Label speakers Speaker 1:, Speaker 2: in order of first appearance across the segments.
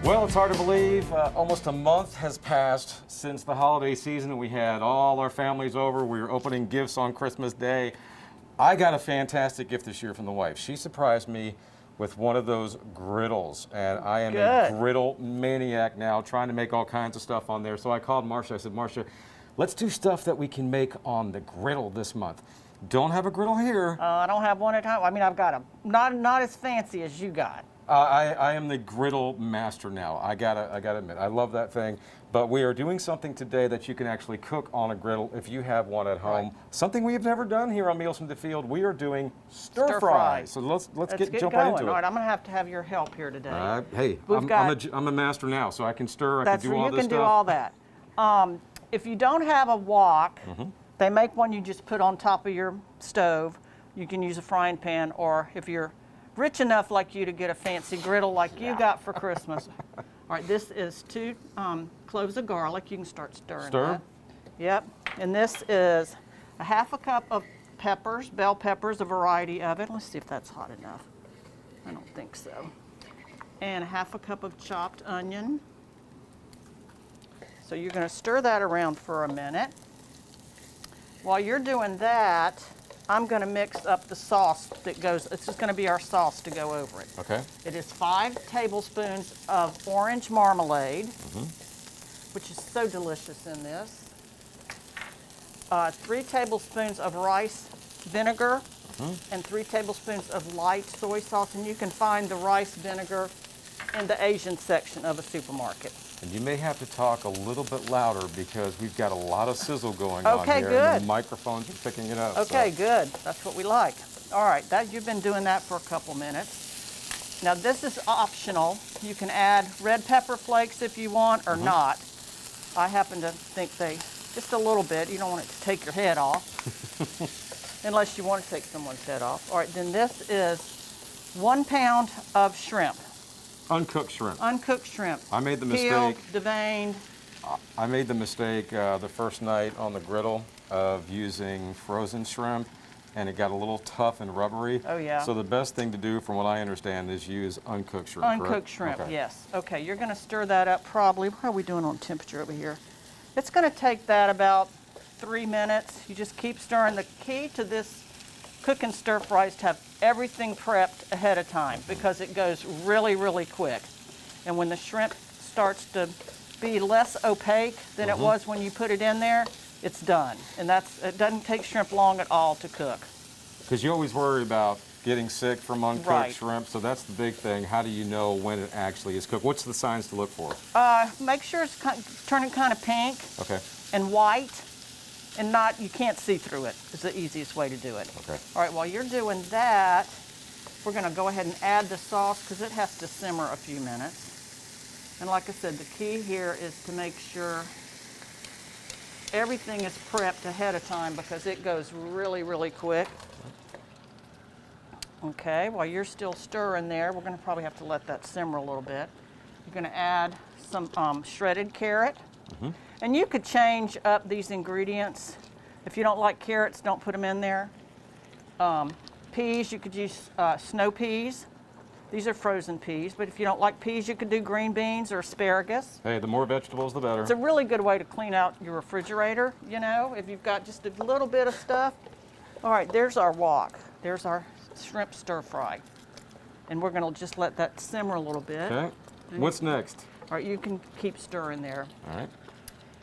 Speaker 1: Well, it's hard to believe almost a month has passed since the holiday season. We had all our families over. We were opening gifts on Christmas Day. I got a fantastic gift this year from the wife. She surprised me with one of those griddles, and I am a griddle maniac now, trying to make all kinds of stuff on there. So I called Marcia. I said, Marcia, let's do stuff that we can make on the griddle this month. Don't have a griddle here.
Speaker 2: I don't have one at home. I mean, I've got a not as fancy as you got.
Speaker 1: I am the griddle master now. I gotta admit, I love that thing. But we are doing something today that you can actually cook on a griddle if you have one at home. Right. Something we have never done here on Meals from the Field. We are doing stir fry. So let's jump right into it.
Speaker 2: All right, I'm gonna have to have your help here today.
Speaker 1: Hey, I'm a master now, so I can stir. I can do all this stuff.
Speaker 2: You can do all that. If you don't have a wok, they make one you just put on top of your stove. You can use a frying pan, or if you're rich enough like you to get a fancy griddle like you got for Christmas. All right, this is 2 cloves of garlic. You can start stirring that. Yep. And this is a half a cup of peppers, bell peppers, a variety of it. Let's see if that's hot enough. I don't think so. And a half a cup of chopped onion. So you're going to stir that around for a minute. While you're doing that, I'm going to mix up the sauce that goes, it's just going to be our sauce to go over it.
Speaker 1: Okay.
Speaker 2: It is 5 tablespoons of orange marmalade, which is so delicious in this. 3 tablespoons of rice vinegar, and 3 tablespoons of light soy sauce. And you can find the rice vinegar in the Asian section of a supermarket.
Speaker 1: And you may have to talk a little bit louder because we've got a lot of sizzle going on here.
Speaker 2: Okay, good.
Speaker 1: And the microphones are picking it up.
Speaker 2: Okay, good. That's what we like. All right, you've been doing that for a couple minutes. Now this is optional. You can add red pepper flakes if you want or not. I happen to think just a little bit. You don't want it to take your head off unless you want to take someone's head off. All right, then this is 1 pound of shrimp.
Speaker 1: Uncooked shrimp.
Speaker 2: Uncooked shrimp.
Speaker 1: I made the mistake.
Speaker 2: Peeled, deveined.
Speaker 1: I made the mistake the first night on the griddle of using frozen shrimp, and it got a little tough and rubbery.
Speaker 2: Oh, yeah.
Speaker 1: So the best thing to do, from what I understand, is use uncooked shrimp.
Speaker 2: Uncooked shrimp, yes. Okay, you're going to stir that up probably. How are we doing on temperature over here? It's going to take that about 3 minutes. You just keep stirring. The key to this cooking stir fry is to have everything prepped ahead of time because it goes really, really quick. And when the shrimp starts to be less opaque than it was when you put it in there, it's done. And it doesn't take shrimp long at all to cook.
Speaker 1: Because you always worry about getting sick from uncooked shrimp, so that's the big thing. How do you know when it actually is cooked? What's the signs to look for?
Speaker 2: Make sure it's turning kind of pink and white. And you can't see through it. It's the easiest way to do it.
Speaker 1: Okay.
Speaker 2: All right, while you're doing that, we're going to go ahead and add the sauce because it has to simmer a few minutes. And like I said, the key here is to make sure everything is prepped ahead of time because it goes really, really quick. Okay, while you're still stirring there, we're going to probably have to let that simmer a little bit. You're going to add some shredded carrot. And you could change up these ingredients. If you don't like carrots, don't put them in there. Peas, you could use snow peas. These are frozen peas, but if you don't like peas, you could do green beans or asparagus.
Speaker 1: Hey, the more vegetables, the better.
Speaker 2: It's a really good way to clean out your refrigerator, you know, if you've got just a little bit of stuff. All right, there's our wok. There's our shrimp stir fry. And we're gonna just let that simmer a little bit.
Speaker 1: Okay, what's next?
Speaker 2: All right, you can keep stirring there.
Speaker 1: All right.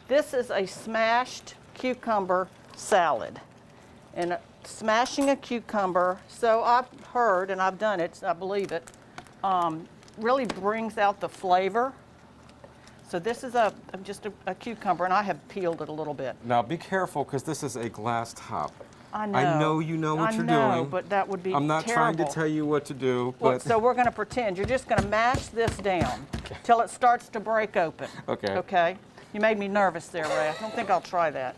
Speaker 2: This is a smashed cucumber salad. And smashing a cucumber, so I've heard, and I've done it, so I believe it, really brings out the flavor. So this is just a cucumber, and I have peeled it a little bit.
Speaker 1: Now be careful, because this is a glass top.
Speaker 2: I know.
Speaker 1: I know you know what you're doing.
Speaker 2: But that would be
Speaker 1: I'm not
Speaker 2: terrible.
Speaker 1: trying to tell you what to do.
Speaker 2: Well,
Speaker 1: but
Speaker 2: so we're going to pretend. You're just going to mash this down till it starts to break open.
Speaker 1: Okay.
Speaker 2: Okay? You made me nervous there, Ray. I don't think I'll try that.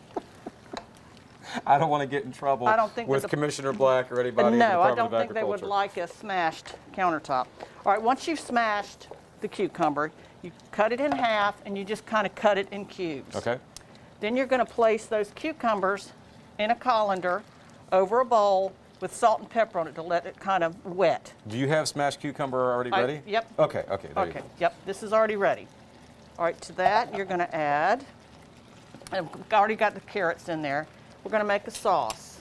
Speaker 1: I don't want to get in trouble with Commissioner Black or anybody in the Department of Agriculture.
Speaker 2: No, I don't think they would like a smashed countertop. All right, once you've smashed the cucumber, you cut it in half and you just kind of cut it in cubes.
Speaker 1: Okay.
Speaker 2: Then you're going to place those cucumbers in a colander over a bowl with with salt and pepper on it to let it kind of wet.
Speaker 1: Do you have smashed cucumber already ready?
Speaker 2: Yep.
Speaker 1: Okay, there you
Speaker 2: Okay,
Speaker 1: go.
Speaker 2: yep, this is already ready. All right, to that you're gonna add, and I've already got the carrots in there, we're gonna make a sauce.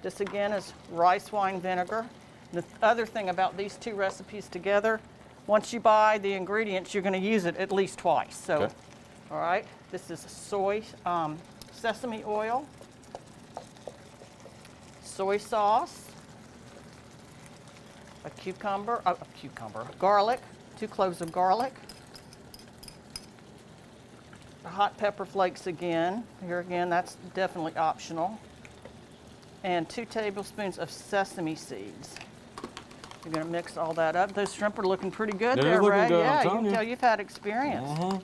Speaker 2: This again is rice wine vinegar. The other thing about these two recipes together, once you buy the ingredients, you're gonna use it at least twice. So,
Speaker 1: Okay.
Speaker 2: all right, this is sesame oil, soy sauce, garlic, 2 cloves of garlic, hot pepper flakes again. Here again, that's definitely optional. And 2 tablespoons of sesame seeds. You're gonna mix all that up. Those shrimp are looking pretty good
Speaker 1: They're
Speaker 2: there,
Speaker 1: looking
Speaker 2: Ray.
Speaker 1: good, I'm
Speaker 2: Yeah, you
Speaker 1: telling
Speaker 2: can
Speaker 1: you.
Speaker 2: tell you've had experience.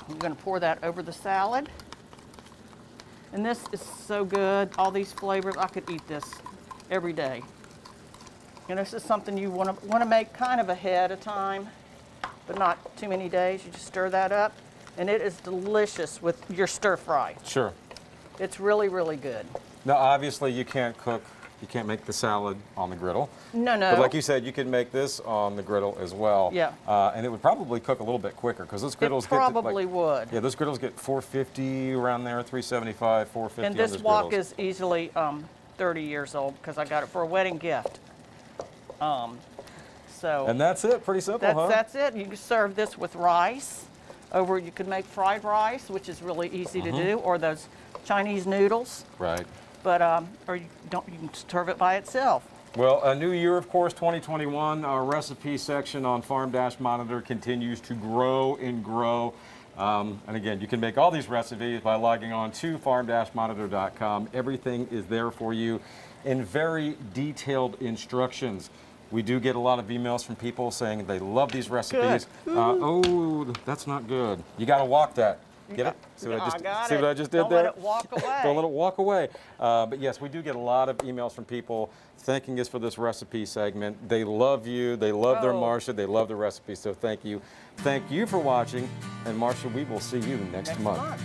Speaker 2: You're gonna pour that over the salad. And this is so good. All these flavors, I could eat this every day. And this is something you wanna make kind of ahead of time, but not too many days. You just stir that up, and it is delicious with your stir fry.
Speaker 1: Sure.
Speaker 2: It's really, really good.
Speaker 1: Now, obviously, you can't make the salad on the griddle.
Speaker 2: No.
Speaker 1: But like you said, you can make this on the griddle as well.
Speaker 2: Yeah.
Speaker 1: And it would probably cook a little bit quicker because those griddles
Speaker 2: It probably would.
Speaker 1: Yeah, those griddles get 450 around there, 375, 450
Speaker 2: And
Speaker 1: on
Speaker 2: this
Speaker 1: those
Speaker 2: wok
Speaker 1: griddles.
Speaker 2: is easily 30 years old because I got it for a wedding gift.
Speaker 1: And that's it. Pretty simple, huh?
Speaker 2: That's it. You can serve this with rice. You could make fried rice, which is really easy to do, or those Chinese noodles.
Speaker 1: Right.
Speaker 2: But or you can serve it by itself.
Speaker 1: Well, a new year, of course, 2021. Our recipe section on Farm-Monitor continues to grow and grow. And again, you can make all these recipes by logging on to farm-monitor.com. Everything is there for you in very detailed instructions. We do get a lot of emails from people saying they love these recipes. Oh, that's not good. You got to walk that. Get it? See what I just did
Speaker 2: Don't
Speaker 1: there?
Speaker 2: let it walk away.
Speaker 1: Don't let it walk away. But yes, we do get a lot of emails from people thanking us for this recipe segment. They love you. They love their Marcia. They love the recipe. So thank you. Thank you for watching. And Marcia, we will see you next month.